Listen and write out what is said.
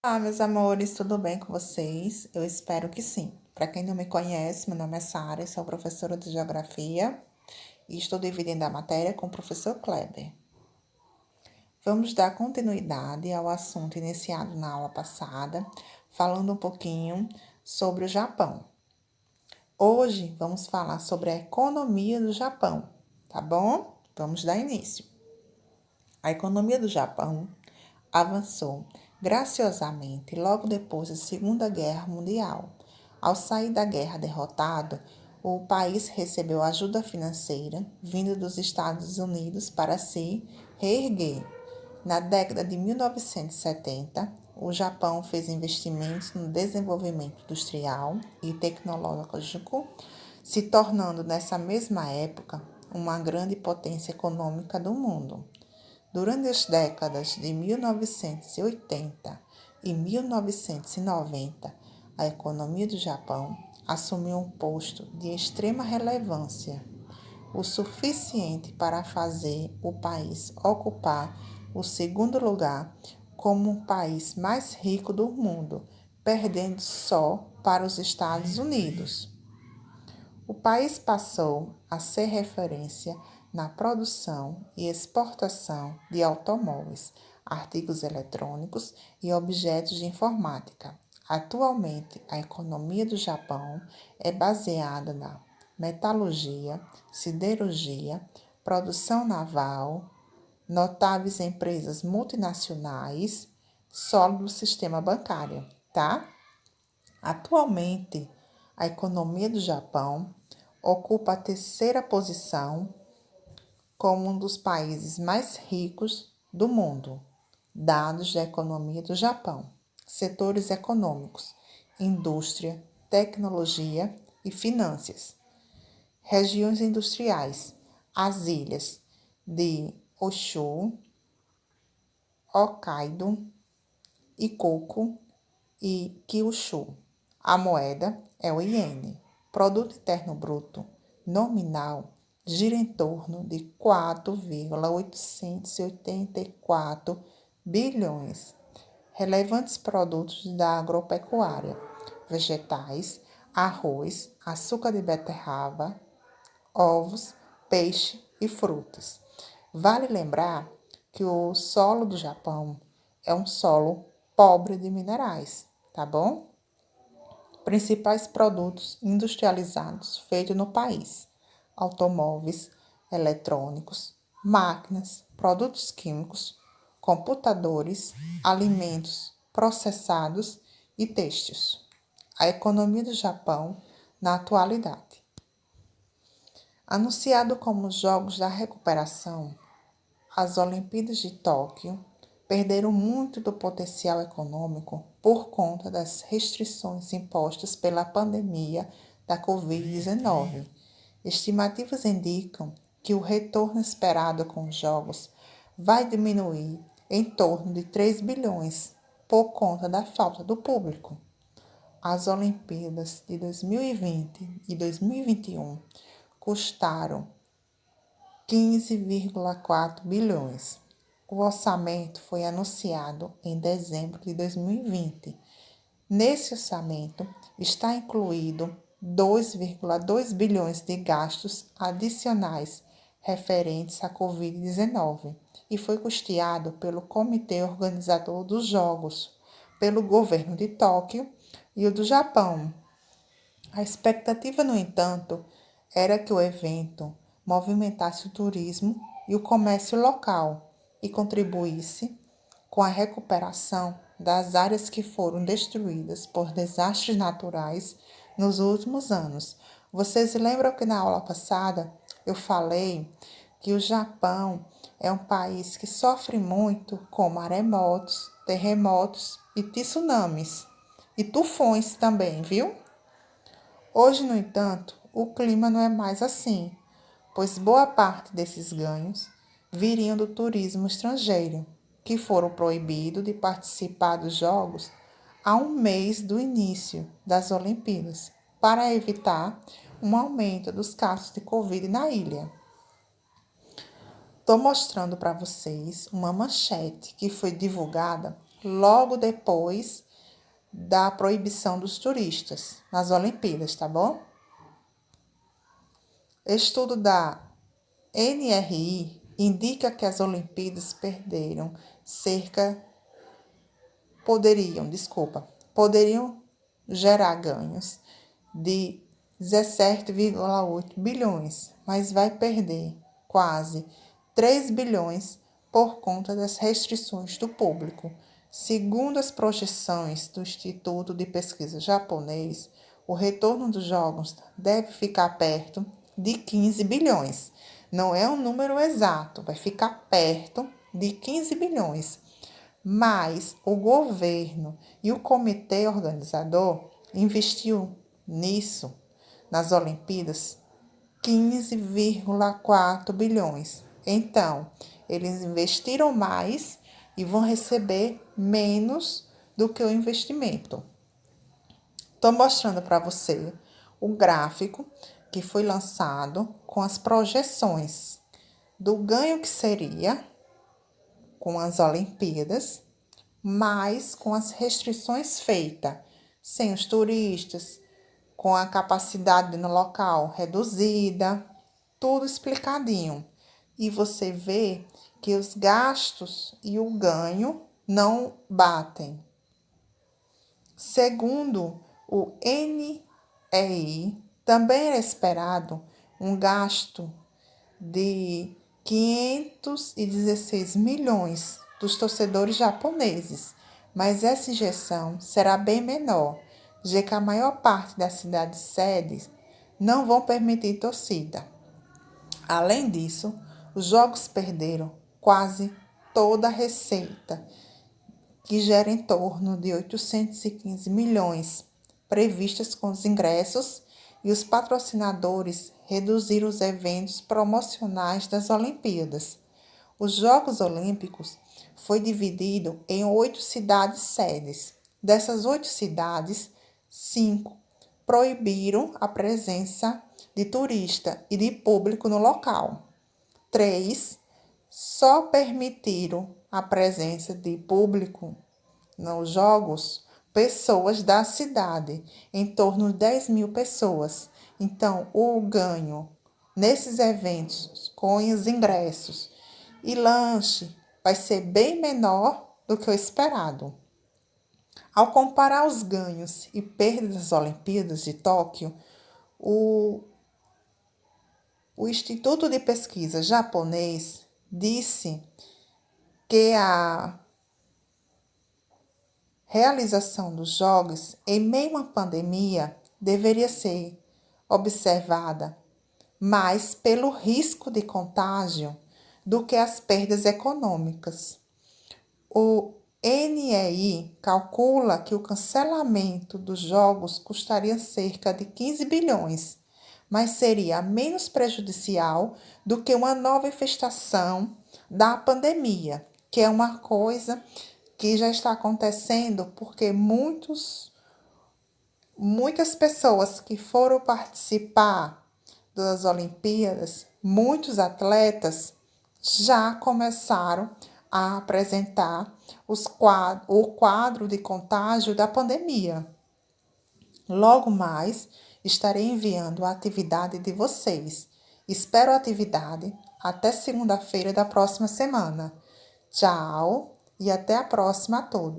Olá, meus amores, tudo bem com vocês? Eu espero que sim. Para quem não me conhece, meu nome é Sara, sou professora de Geografia e estou dividindo a matéria com o professor Kleber. Vamos dar continuidade ao assunto iniciado na aula passada, falando um pouquinho sobre o Japão. Hoje vamos falar sobre a economia do Japão, tá bom? Vamos dar início. A economia do Japão avançou graciosamente logo depois da Segunda Guerra Mundial. Ao sair da guerra derrotado, o país recebeu ajuda financeira vinda dos Estados Unidos para se reerguer. Na década de 1970, o Japão fez investimentos no desenvolvimento industrial e tecnológico, se tornando nessa mesma época uma grande potência econômica do mundo. Durante as décadas de 1980 e 1990, a economia do Japão assumiu um posto de extrema relevância, o suficiente para fazer o país ocupar o segundo lugar como o país mais rico do mundo, perdendo só para os Estados Unidos. O país passou a ser referência na produção e exportação de automóveis, artigos eletrônicos e objetos de informática. Atualmente, a economia do Japão é baseada na metalurgia, siderurgia, produção naval, notáveis empresas multinacionais, sólido sistema bancário, tá? Atualmente, a economia do Japão ocupa a terceira posição como um dos países mais ricos do mundo. Dados da economia do Japão. Setores econômicos: indústria, tecnologia e finanças. Regiões industriais: as ilhas de Honshu, Hokkaido, Ikkoku e Kyushu. A moeda é o iene. Produto Interno Bruto nominal gira em torno de 4,884 bilhões. Relevantes produtos da agropecuária: vegetais, arroz, açúcar de beterraba, ovos, peixe e frutas. Vale lembrar que o solo do Japão é um solo pobre de minerais, tá bom? Principais produtos industrializados feitos no país: automóveis, eletrônicos, máquinas, produtos químicos, computadores, alimentos processados e têxteis. A economia do Japão na atualidade. Anunciado como Jogos da Recuperação, as Olimpíadas de Tóquio perderam muito do potencial econômico por conta das restrições impostas pela pandemia da Covid-19. Estimativas indicam que o retorno esperado com os Jogos vai diminuir em torno de 3 bilhões por conta da falta do público. As Olimpíadas de 2020 e 2021 custaram 15,4 bilhões. O orçamento foi anunciado em dezembro de 2020. Nesse orçamento está incluído 2,2 bilhões de gastos adicionais referentes à Covid-19 e foi custeado pelo Comitê Organizador dos Jogos, pelo governo de Tóquio e o do Japão. A expectativa, no entanto, era que o evento movimentasse o turismo e o comércio local e contribuísse com a recuperação das áreas que foram destruídas por desastres naturais nos últimos anos. Vocês lembram que na aula passada eu falei que o Japão é um país que sofre muito com maremotos, terremotos e tsunamis e tufões também, viu? Hoje, no entanto, o clima não é mais assim, pois boa parte desses ganhos viriam do turismo estrangeiro, que foram proibidos de participar dos Jogos há um mês do início das Olimpíadas, para evitar um aumento dos casos de Covid na ilha. Estou mostrando para vocês uma manchete que foi divulgada logo depois da proibição dos turistas nas Olimpíadas, tá bom? Estudo da NRI indica que as Olimpíadas poderiam gerar ganhos de 17,8 bilhões, mas vai perder quase 3 bilhões por conta das restrições do público. Segundo as projeções do Instituto de Pesquisa japonês, o retorno dos jogos deve ficar perto de 15 bilhões. Não é um número exato, vai ficar perto de 15 bilhões. Mas o governo e o comitê organizador investiu nisso, nas Olimpíadas, 15,4 bilhões. Então, eles investiram mais e vão receber menos do que o investimento. Estou mostrando para você o gráfico que foi lançado com as projeções do ganho que seria com as Olimpíadas, mas com as restrições feitas, sem os turistas, com a capacidade no local reduzida, tudo explicadinho. E você vê que os gastos e o ganho não batem. Segundo o NEI, também era esperado um gasto de 516 milhões dos torcedores japoneses, mas essa injeção será bem menor, já que a maior parte das cidades sedes não vão permitir torcida. Além disso, os jogos perderam quase toda a receita, que gera em torno de 815 milhões previstas com os ingressos, e os patrocinadores reduziram os eventos promocionais das Olimpíadas. Os Jogos Olímpicos foi dividido em 8 cidades sedes. Dessas 8 cidades, 5 proibiram a presença de turista e de público no local. 3 só permitiram a presença de público nos jogos, pessoas da cidade, em torno de 10 mil pessoas. Então, o ganho nesses eventos com os ingressos e lanche vai ser bem menor do que o esperado. Ao comparar os ganhos e perdas das Olimpíadas de Tóquio, o Instituto de Pesquisa japonês disse que a realização dos jogos em meio à pandemia deveria ser observada mais pelo risco de contágio do que as perdas econômicas. O NEI calcula que o cancelamento dos jogos custaria cerca de 15 bilhões, mas seria menos prejudicial do que uma nova infestação da pandemia, que é uma coisa que já está acontecendo porque muitas pessoas que foram participar das Olimpíadas, muitos atletas já começaram a apresentar o quadro de contágio da pandemia. Logo mais, estarei enviando a atividade de vocês. Espero a atividade até segunda-feira da próxima semana. Tchau! E até a próxima a todos.